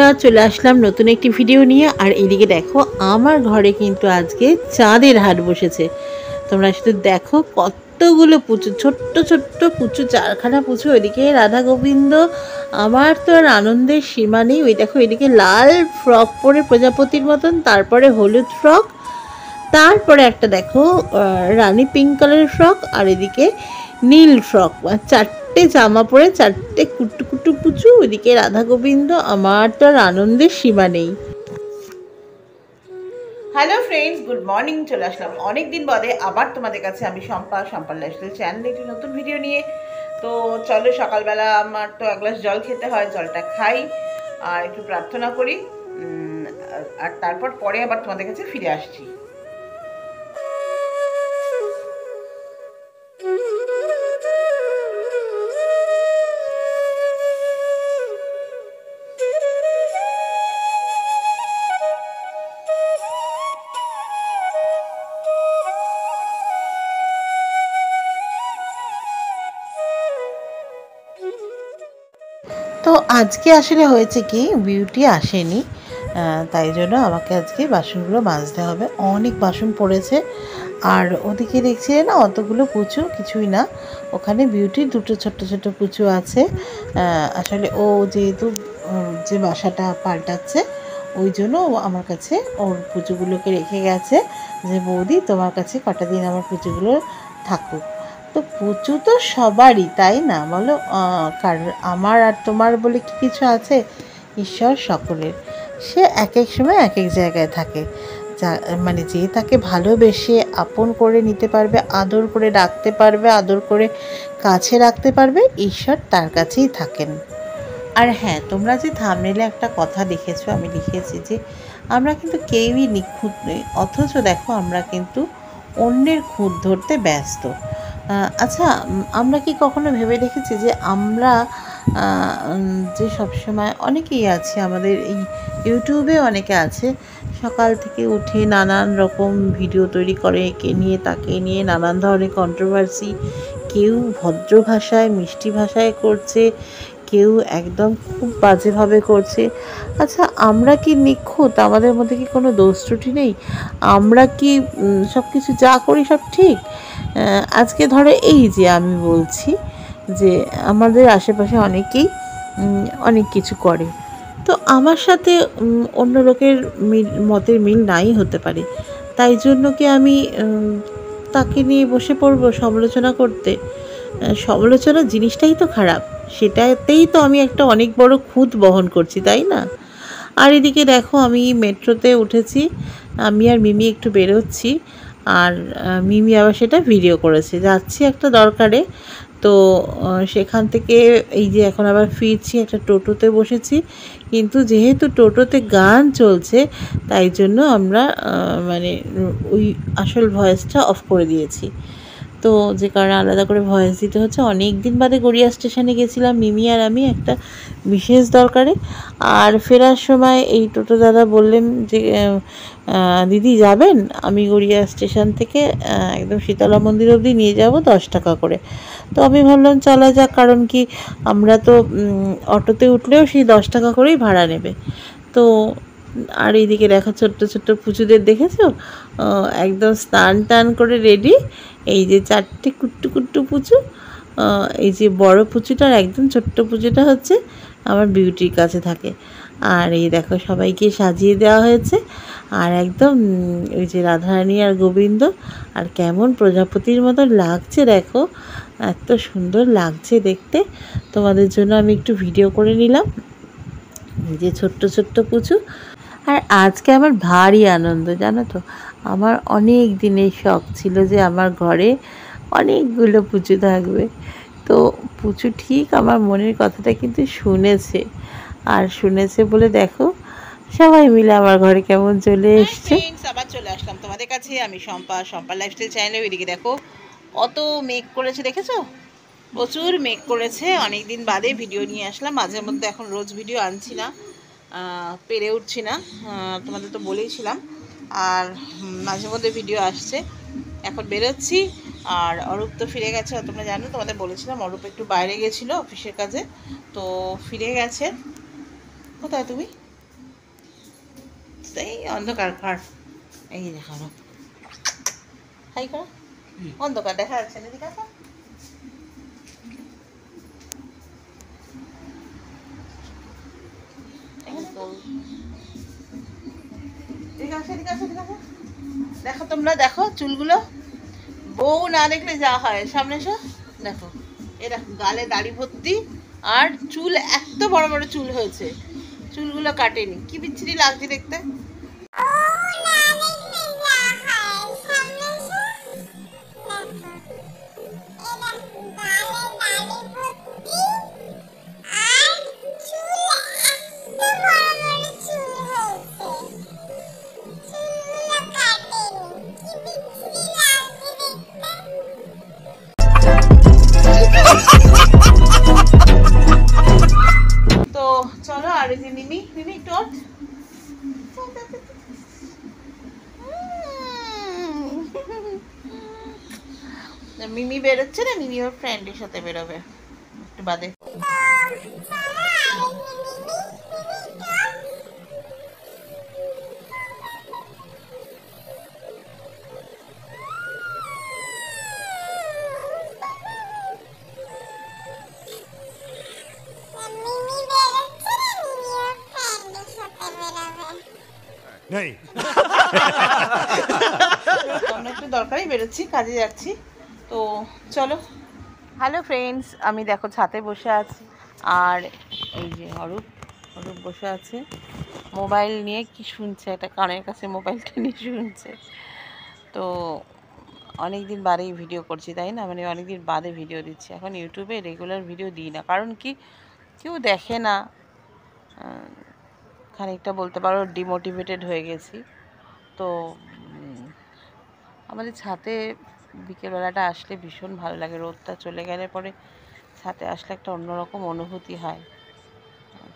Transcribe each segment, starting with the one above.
বন্ধুরা, চলে আসলাম নতুন একটি ভিডিও নিয়ে। আর এদিকে দেখো, আমার ঘরে কিন্তু আজকে চাঁদের হাট বসেছে। তোমরা শুধু দেখো কতগুলো পুচু, ছোট্ট ছোট্ট পুচু, 4খানা পুচু। ওইদিকে রাধা গোবিন্দ। আমার তো আর আনন্দের সীমা নেই। ওই দেখো, এদিকে লাল ফ্রক পরে প্রজাপতির মতন, তারপরে হলুদ ফ্রক, তারপরে একটা দেখো রানী পিঙ্ক কালারের ফ্রক, আর এদিকে নীল ফ্রক। 4টে জামা পরে 4টে কুটু কুটু পুচু। ওইদিকে রাধা গোবিন্দ। আমার তো আর আনন্দের সীমা নেই। Hello friends, good morning. চলে আসলাম অনেক দিন বাদে আবার তোমাদের কাছে। আমি সম্পার লাইফস্টাইল চ্যানেলে একটি নতুন ভিডিও নিয়ে। তো চলো, সকালবেলা আমার তো এক গ্লাস জল খেতে হয়, জলটা খাই আর একটু প্রার্থনা করি, আর তারপর পরে আবার তোমাদের কাছে ফিরে আসছি। তো আজকে আসলে হয়েছে কি, বিউটি আসেনি, তাই জন্য আমাকে আজকে বাসনগুলো মাজতে হবে। অনেক বাসন পড়েছে। আর ওদিকে দেখছি না, অতগুলো পুচু কিছুই না। ওখানে বিউটির দুটো ছোট্ট ছোট্ট পুচু আছে। আসলে ও যেহেতু যে বাসাটা পাল্টাচ্ছে, ওই জন্য ও আমার কাছে ওর পুচুগুলোকে রেখে গেছে যে বৌদি, তোমার কাছে কটা দিন আমার পুচুগুলো থাকুক। তো পুচু তো সবারই, তাই না বলো? কারণ আমার আর তোমার বলে কি কিছু আছে? ঈশ্বর সকলের। সে এক এক সময় এক এক জায়গায় থাকে। যা মানে যে তাকে ভালোবেসে আপন করে নিতে পারবে, আদর করে রাখতে পারবে, আদর করে কাছে রাখতে পারবে, ঈশ্বর তার কাছেই থাকেন। আর হ্যাঁ, তোমরা যে থাম্বনেইলে একটা কথা দেখেছো, আমি লিখেছি যে আমরা কিন্তু কেউই নিখুঁত নই, অথচ দেখো আমরা কিন্তু অন্যের খুঁত ধরতে ব্যস্ত। আচ্ছা, আমরা কি কখনো ভেবে দেখেছি যে আমরা যে সবসময় অনেকেই আছে, আমাদের এই ইউটিউবে অনেকে আছে, সকাল থেকে উঠে নানান রকম ভিডিও তৈরি করে, একে নিয়ে তাকে নিয়ে, নানান ধরনের কন্ট্রোভার্সি। কেউ ভদ্র ভাষায় মিষ্টি ভাষায় করছে, কেউ একদম খুব বাজেভাবে করছে। আচ্ছা, আমরা কি নিখুঁত? আমাদের মধ্যে কি কোনো দোষ ত্রুটি নেই? আমরা কি সব কিছু যা করি সব ঠিক? আজকে ধরো, এই যে আমি বলছি যে আমাদের আশেপাশে অনেকেই অনেক কিছু করে, তো আমার সাথে অন্য লোকের মতের মিল নাই হতে পারে, তাই জন্য কি আমি তাকে নিয়ে বসে পড়বো সমালোচনা করতে? সমালোচনা জিনিসটাই তো খারাপ, সেটাতেই তো আমি একটা অনেক বড় খুঁত বহন করছি, তাই না? আর এদিকে দেখো, আমি মেট্রোতে উঠেছি, আমি আর মিমি একটু বেরোচ্ছি। আর মিমি আবার সেটা ভিডিও করেছে, যাচ্ছি একটা দরকারে। তো সেখান থেকে এই যে এখন আবার ফিরছি, একটা টোটোতে বসেছি, কিন্তু যেহেতু টোটোতে গান চলছে, তাই জন্য আমরা মানে ওই আসল ভয়েসটা অফ করে দিয়েছি। তো যে কারণে আলাদা করে ভয়েস দিতে হচ্ছে। অনেক দিন বাদে গড়িয়া স্টেশনে গেছিলাম মিমি আর আমি একটা বিশেষ দরকারে। আর ফেরার সময় এই টোটো দাদা বললেন যে দিদি যাবেন? আমি গড়িয়া স্টেশন থেকে একদম শীতলা মন্দির অবধি নিয়ে যাব 10 টাকা করে। তো আমি ভাবলাম চলা যাক, কারণ কি আমরা তো অটোতে উঠলেও সেই 10 টাকা করেই ভাড়া নেবে। তো আর এইদিকে দেখো, ছোট্ট ছোট্ট পুচুদের দেখেছো? একদম স্নান টান করে রেডি। এই যে 4টে কুট্টু কুট্টু পুচু। এই যে বড় পুচুটার একদম ছোট্ট পুচুটা হচ্ছে আমার বিউটির কাছে থাকে। আর এই দেখো, সবাইকে সাজিয়ে দেওয়া হয়েছে। আর একদম ওই যে রাধারানী আর গোবিন্দ, আর কেমন প্রজাপতির মতো লাগছে দেখো, এত সুন্দর লাগছে দেখতে। তোমাদের জন্য আমি একটু ভিডিও করে নিলাম, এই যে ছোট্ট ছোট্ট পুচু। আর আজকে আমার ভারী আনন্দ, জানো তো। আমার অনেক দিনের শখ ছিল যে আমার ঘরে অনেকগুলো পুচু থাকবে। তো পুচু ঠিক আমার মনের কথাটা কিন্তু শুনেছে। আর শুনেছে বলে দেখো, সবাই মিলে আমার ঘরে কেমন চলে এসছে। আবার চলে আসলাম তোমাদের কাছে। আমি সম্পার লাইফস্টাইল চ্যানেলে। এদিকে দেখো, অত মেঘ করেছে, দেখেছো? প্রচুর মেঘ করেছে। অনেক দিন বাদে ভিডিও নিয়ে আসলাম। মাঝে মধ্যে এখন রোজ ভিডিও আনছি না, পেরে উঠছি না, তোমাদের তো বলেইছিলাম। আর মাঝে মধ্যে ভিডিও আসছে, এখন বেরোচ্ছি। আর অরূপ তো ফিরে গেছে, তোমরা জানো, তোমাদের বলেছিলাম অরূপ একটু বাইরে গেছিলো অফিসের কাজে, তো ফিরে গেছে। কোথায় তুমি? এই অন্ধকার ঘর, এই দেখানো হাই করো, অন্ধকার দেখা যাচ্ছে না, ঠিক আছে। ঠিক আছে ঠিক আছে ঠিক আছে, দেখো তোমরা দেখো চুলগুলো, বউ না দেখলে যা হয়। সামনে এসো, দেখো এ দেখো গালে দাড়ি ভর্তি, আর চুল এত বড় বড় চুল হয়েছে, চুলগুলো কাটেনি, কি বিচ্ছিরি লাগছে দেখতে। তো চলো, আর এই যে মিমি, মিমি একটু ওঠ। মিমি বেরোচ্ছে না, মিমি ওর ফ্রেন্ডের সাথে বেরোবে একটু বাদে। আমরা একটু দরকারই বেরোচ্ছি, কাজে যাচ্ছি, তো চলো। হ্যালো ফ্রেন্ডস, আমি দেখো ছাদে বসে আছি, আর এই যে অরূপ, অরূপ বসে আছে মোবাইল নিয়ে, কি শুনছে, একটা কানের কাছে মোবাইলটা নিয়ে শুনছে। তো অনেক দিন বাদেই ভিডিও করছি, তাই না, মানে অনেক দিন বাদে ভিডিও দিচ্ছি। এখন ইউটিউবে রেগুলার ভিডিও দিই না, কারণ কি কেউ দেখে না, খানিকটা বলতে পারো ডিমোটিভেটেড হয়ে গেছি। তো আমাদের ছাদে বিকেলবেলাটা আসলে ভীষণ ভালো লাগে, রোদটা চলে গেলে পরে ছাদে আসলে একটা অন্যরকম অনুভূতি হয়।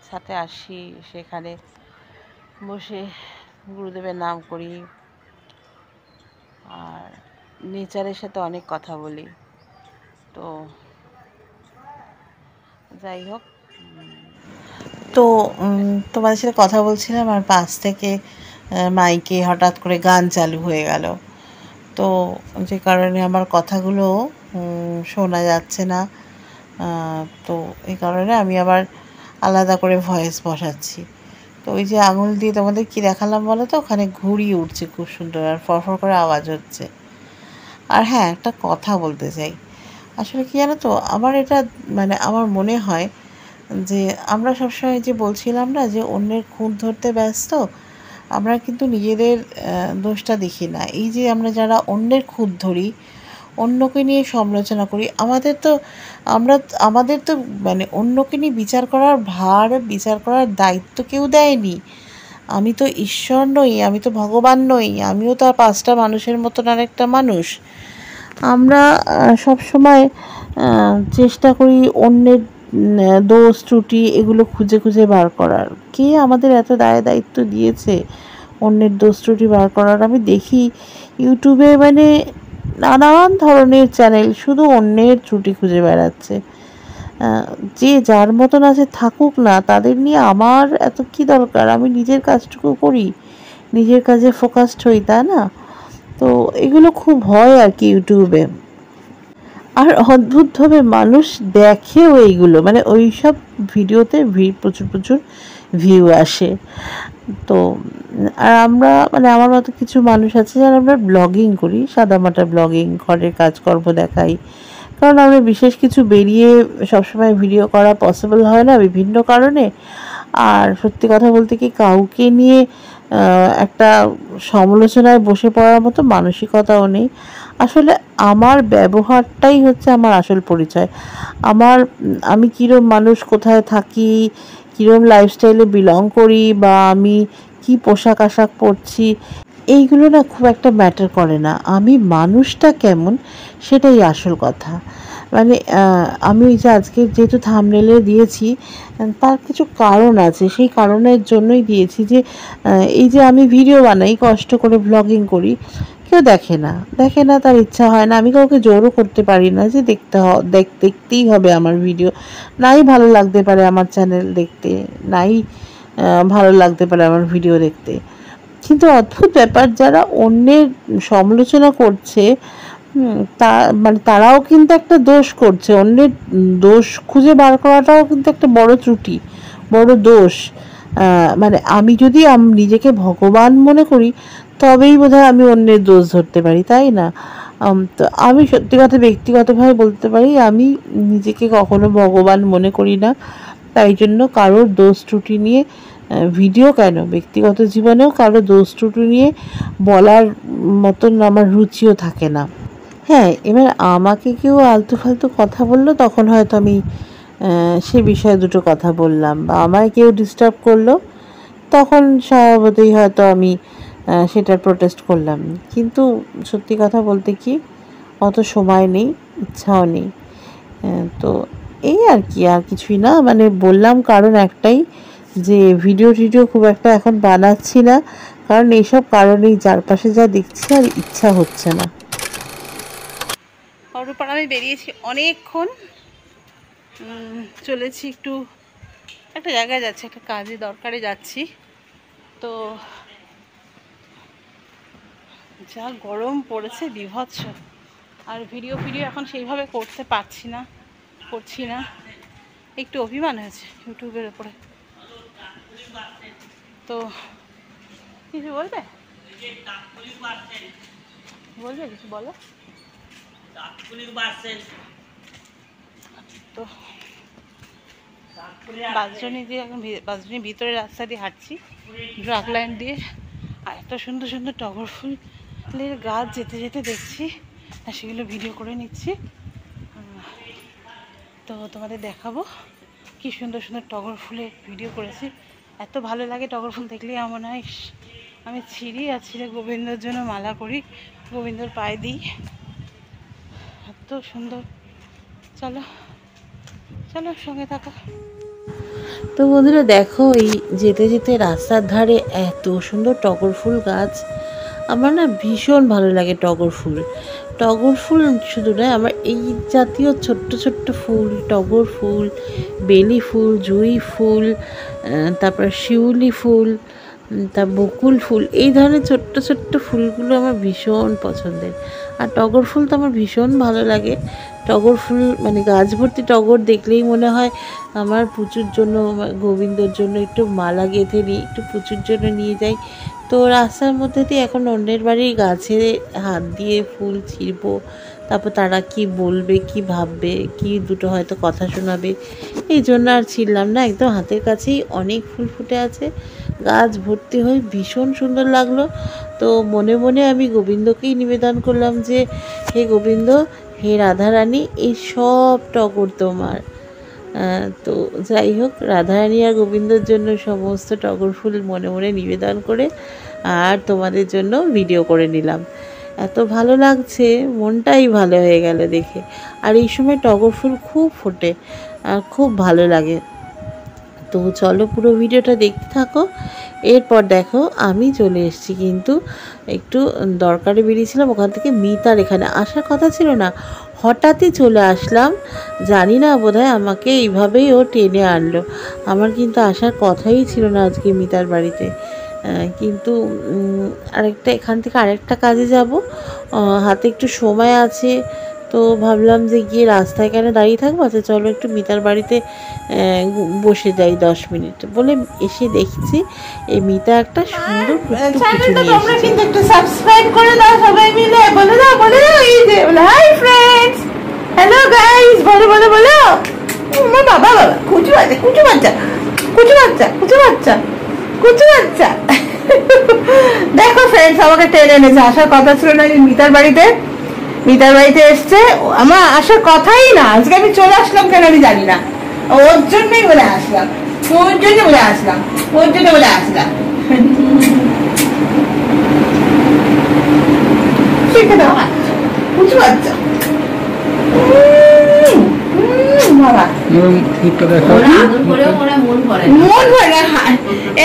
ছাদে আসি, সেখানে বসে গুরুদেবের নাম করি, আর নেচারের সাথে অনেক কথা বলি। তো যাই হোক, তো তোমাদের সাথে কথা বলছিলাম, আর পাশ থেকে মাইকে হঠাৎ করে গান চালু হয়ে গেল, তো যে কারণে আমার কথাগুলো শোনা যাচ্ছে না। তো এই কারণে আমি আবার আলাদা করে ভয়েস বসাচ্ছি। তো ওই যে আঙুল দিয়ে তোমাদের কি দেখালাম বলো তো, ওখানে ঘুড়ি উঠছে খুব সুন্দর, আর ফরফর করে আওয়াজ হচ্ছে। আর হ্যাঁ, একটা কথা বলতে চাই, আসলে কি জানো তো, আমার এটা মানে আমার মনে হয় যে আমরা সবসময় যে বলছিলাম না যে অন্যের খুঁত ধরতে ব্যস্ত, আমরা কিন্তু নিজেদের দোষটা দেখি না। এই যে আমরা যারা অন্যের খুঁত ধরি, অন্যকে নিয়ে সমালোচনা করি, আমাদের তো মানে অন্যকে নিয়ে বিচার করার ভার, বিচার করার দায়িত্ব কেউ দেয়নি। আমি তো ঈশ্বর নই, আমি তো ভগবান নই, আমিও তো আর 5টা মানুষের মতন আরেকটা মানুষ। আমরা সব সময় চেষ্টা করি অন্যের দোষ ত্রুটি এগুলো খুঁজে খুঁজে বার করার। কে আমাদের এত দায়িত্ব দিয়েছে অন্যের দোষ ত্রুটি বার করার? আমি দেখি ইউটিউবে মানে নানান ধরনের চ্যানেল শুধু অন্যের ত্রুটি খুঁজে বেড়াচ্ছে। যে যার মতন আছে থাকুক না, তাদের নিয়ে আমার এত কি দরকার? আমি নিজের কাজটুকু করি, নিজের কাজে ফোকাসড হই, তাই না? তো এগুলো খুব হয় আর কি ইউটিউবে। আর অদ্ভুতভাবে মানুষ দেখেও এইগুলো, মানে ওই সব ভিডিওতে প্রচুর প্রচুর ভিউ আসে। তো আর আমরা মানে আমার মতো কিছু মানুষ আছে যারা আমরা ব্লগিং করি, সাদামাটা ব্লগিং, ঘরের কাজকর্ম দেখাই, কারণ আমরা বিশেষ কিছু বেরিয়ে সবসময় ভিডিও করা পসিবল হয় না বিভিন্ন কারণে। আর সত্যি কথা বলতে কি, কাউকে নিয়ে একটা সমালোচনায় বসে পড়ার মতো মানসিকতাও নেই। আসলে আমার ব্যবহারটাই হচ্ছে আমার আসল পরিচয়। আমি কীরকম মানুষ, কোথায় থাকি, কীরকম লাইফস্টাইলে বিলং করি, বা আমি কি পোশাক আশাক পরছি, এইগুলো না খুব একটা ম্যাটার করে না। আমি মানুষটা কেমন সেটাই আসল কথা। মানে আমি ওই যে আজকে যেহেতু থাম্বনেলে দিয়েছি, তার কিছু কারণ আছে, সেই কারণের জন্যই দিয়েছি যে এই যে আমি ভিডিও বানাই, কষ্ট করে ব্লগিং করি, কেউ দেখে না, তার ইচ্ছা হয় না। আমি কাউকে জোরও করতে পারি না যে দেখতেই হবে আমার ভিডিও। নাই ভালো লাগতে পারে আমার চ্যানেল দেখতে, নাই ভালো লাগতে পারে আমার ভিডিও দেখতে। কিন্তু অদ্ভুত ব্যাপার, যারা অন্যের সমালোচনা করছে তা মানে তারাও কিন্তু একটা দোষ করছে। অন্যের দোষ খুঁজে বার করাটাও কিন্তু একটা বড় ত্রুটি, বড় দোষ। মানে আমি যদি নিজেকে ভগবান মনে করি তবেই বোধহয় আমি অন্যের দোষ ধরতে পারি, তাই না? তো আমি সত্যি কথা ব্যক্তিগতভাবে বলতে পারি, আমি নিজেকে কখনো ভগবান মনে করি না। তাই জন্য কারোর দোষ ত্রুটি নিয়ে ভিডিও কেন, ব্যক্তিগত জীবনেও কারো দোষ ত্রুটি নিয়ে বলার মতন আমার রুচিও থাকে না। হ্যাঁ, এবার আমাকে কেউ আলতু ফালতু কথা বললো, তখন হয়তো আমি সে বিষয়ে দুটো কথা বললাম, বা আমায় কেউ ডিস্টার্ব করলো, তখন স্বভাবতই হয়তো আমি সেটার প্রোটেস্ট করলাম। কিন্তু সত্যি কথা বলতে কি, অত সময় নেই, ইচ্ছাও নেই। তো এই আর কি, আর কিছুই না। মানে বললাম কারণ একটাই, যে ভিডিও খুব একটা এখন বানাচ্ছি না, কারণ এইসব কারণেই, চারপাশে যা দেখছি আর ইচ্ছা হচ্ছে না। অরূপার আমি বেরিয়েছি অনেকক্ষণ, চলেছি একটু একটা জায়গায় যাচ্ছি, একটা কাজে দরকারে যাচ্ছি। তো যা গরম পড়েছে বীভৎস, আর ভিডিও এখন সেইভাবে করছি না, একটু অভিমান হয়েছে ইউটিউবের উপরে। তো কিছু বলবে কিছু বলো। তো বাসজনী দিয়ে এখন বাসজনীর ভিতরে রাস্তা দিয়ে হাঁটছি, ড্রাগ লাইন দিয়ে, আর এত সুন্দর সুন্দর টগর ফুলের গাছ যেতে যেতে দেখছি, আর সেগুলো ভিডিও করে নিচ্ছি। তো তোমাদের দেখাবো কি সুন্দর সুন্দর টগর ফুলের ভিডিও করেছি। এত ভালো লাগে টগর ফুল দেখলেই এমন হয় আমি ছিঁড়ি আর ছিঁড়ে গোবিন্দর জন্য মালা করি, গোবিন্দর পায়ে দিই, এত সুন্দর। চলো চলো সঙ্গে থাকো। তো বন্ধুরা দেখো, এই যেতে যেতে রাস্তার ধারে এত সুন্দর টগর ফুল গাছ, আমার না ভীষণ ভালো লাগে টগর ফুল। শুধু নয়, আমার এই জাতীয় ছোট্ট ছোট্ট ফুল, টগর ফুল, বেলি ফুল, জুঁই ফুল, তারপর শিউলি ফুল, বকুল ফুল, এই ধরনের ছোট্ট ছোট্ট ফুলগুলো আমার ভীষণ পছন্দের। আর টগর ফুল তো আমার ভীষণ ভালো লাগে। টগর ফুল মানে গাছ ভর্তি টগর দেখলেই মনে হয় আমার পুজোর জন্য, গোবিন্দর জন্য একটু মালা গেঁথে নিই, একটু পুজোর জন্য নিয়ে যাই। তো রাস্তার মধ্যে দিয়ে এখন অন্যের বাড়ির গাছে হাত দিয়ে ফুল ছিঁড়বো, তারপর তারা কি বলবে, কি ভাববে, কি দুটো হয়তো কথা শোনাবে, এই জন্য আর ছিঁড়লাম না। একদম হাতের কাছেই অনেক ফুল ফুটে আছে, গাছ ভর্তি হয়ে ভীষণ সুন্দর লাগলো। তো মনে মনে আমি গোবিন্দকেই নিবেদন করলাম যে, হে গোবিন্দ, হে রাধারানী, এই সব টগর তোমার। তো যাই হোক, রাধারানী আর গোবিন্দর জন্য সমস্ত টগর ফুল মনে মনে নিবেদন করে আর তোমাদের জন্য ভিডিও করে নিলাম। এত ভালো লাগছে, মনটাই ভালো হয়ে গেল দেখে। আর এই সময় টগর ফুল খুব ফোটে আর খুব ভালো লাগে। তো চলো পুরো ভিডিওটা দেখতে থাকো। এরপর দেখো, আমি চলে এসেছি কিন্তু একটু দরকারে বেরিয়েছিলাম, ওখান থেকে মিতার এখানে আসার কথা ছিল না, হঠাৎই চলে আসলাম। জানি না, বোধহয় আমাকে এইভাবেই ও টেনে আনলো। আমার কিন্তু আসার কথাই ছিল না আজকে মিতার বাড়িতে, কিন্তু এখান থেকে আরেকটা কাজে যাব, হাতে একটু সময় আছে। তো ভাবলাম যে গিয়ে রাস্তায় কেন দাঁড়িয়ে থাকবো, আচ্ছা চলো একটু মিতার বাড়িতে বসে যাই 10 মিনিট বলে এসে দেখছি এই মিতা একটা সুন্দর কিন্তু একটু সাবস্ক্রাইব করে দাও সবাই মিলে, বলে দাও এই যে হাই ফ্রেন্ডস, হ্যালো গাইস, বলো বাবা কুচু বাচ্চা দেখো ফ্রেন্ডস, আমাকে টেনে এনেছে, আসার কথা ছিল না মিতার বাড়িতে এসছে, আমার আসার কথাই না। আজকে আমি চলে আসলাম কেন আমি জানি না, ওর জন্যই বলে আসলাম। শিখে দাও কুচু বাচ্চা,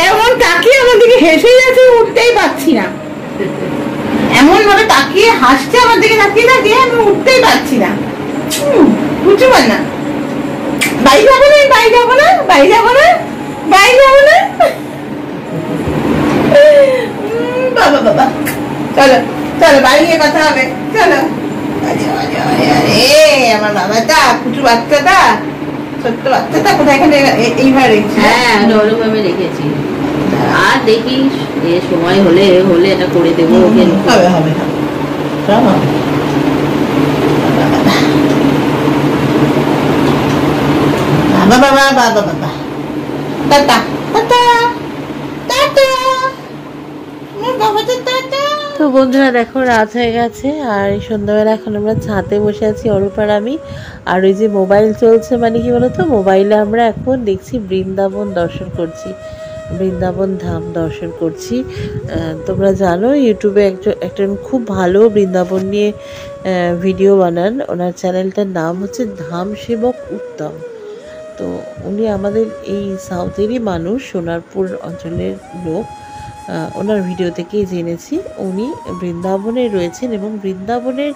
এমন তাকিয়ে আমার দিকে হেসে যাচ্ছে, উঠতেই পারছি না। এমন ভাবে তাকিয়ে হাসছে আমার দিকে, তাকিয়ে আমি উঠতেই পারছি না। বুঝতে পার না, বাড়ি যাবো না বাবা বাবা, চলো চলো বাড়ি গিয়ে কথা হবে, চলো। আমার বাবাটা কুচু বাচ্চাটা, ছোট্ট বাচ্চাটা কোথায় এখানে এইভাবে রেখেছি? হ্যাঁ ওরকম ভাবে রেখেছি। আর দেখি সময় হলে এটা করে দেবো ওকে। হবে হবে চলো। বাবা বাবা বাবা বাবা, টাটা টাটা টাটা, আমার বাবাটা টাটা। তো বন্ধুরা দেখো রাত হয়ে গেছে, আর এই সন্ধ্যাবেলা এখন আমরা ছাদে বসে আছি অরূপ আর আমি। আর ওই যে মোবাইল চলছে, মানে কি বলতো, মোবাইলে আমরা এখন দেখছি বৃন্দাবন দর্শন করছি, বৃন্দাবন ধাম দর্শন করছি। তোমরা জানো ইউটিউবে একজন খুব ভালো বৃন্দাবন নিয়ে ভিডিও বানান, ওনার চ্যানেলটার নাম হচ্ছে ধাম সেবক উত্তম। তো উনি আমাদের এই সাউথেরই মানুষ, সোনারপুর অঞ্চলের লোক। ওনার ভিডিও থেকেই জেনেছি উনি বৃন্দাবনে রয়েছেন, এবং বৃন্দাবনের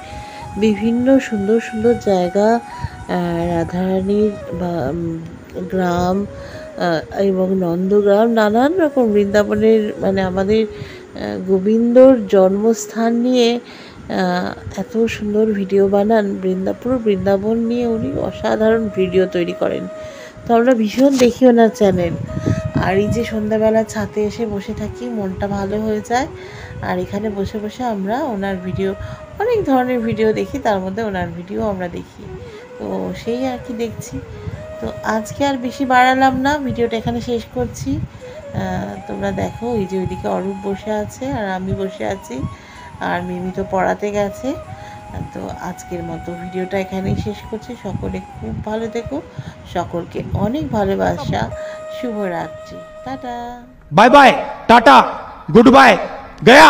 বিভিন্ন সুন্দর সুন্দর জায়গা, রাধারানীর গ্রাম এবং নন্দগ্রাম, নানান রকম বৃন্দাবনের, মানে আমাদের গোবিন্দর জন্মস্থান নিয়ে এত সুন্দর ভিডিও বানান। পুরো বৃন্দাবন নিয়ে উনি অসাধারণ ভিডিও তৈরি করেন। তো আমরা ভীষণ দেখি ওনার চ্যানেল। আর এই যে সন্ধ্যাবেলা ছাদে এসে বসে থাকি, মনটা ভালো হয়ে যায়। আর এখানে বসে বসে আমরা ওনার ভিডিও, অনেক ধরনের ভিডিও দেখি, তার মধ্যে ওনার ভিডিও আমরা দেখি। তো সেই আর কি দেখছি। তো আজকে আর বেশি বাড়ালাম না, ভিডিওটা এখানে শেষ করছি। তোমরা দেখো, এই যে ওইদিকে অরূপ বসে আছে আর আমি বসে আছি, আর মিমি তো পড়াতে গেছে। তো আজকের মতো ভিডিওটা এখানেই শেষ করছি। সকলে খুব ভালো থেকো, সকলকে অনেক ভালোবাসা, শুভরাত্রি, tata, bye bye, tata, goodbye, गया।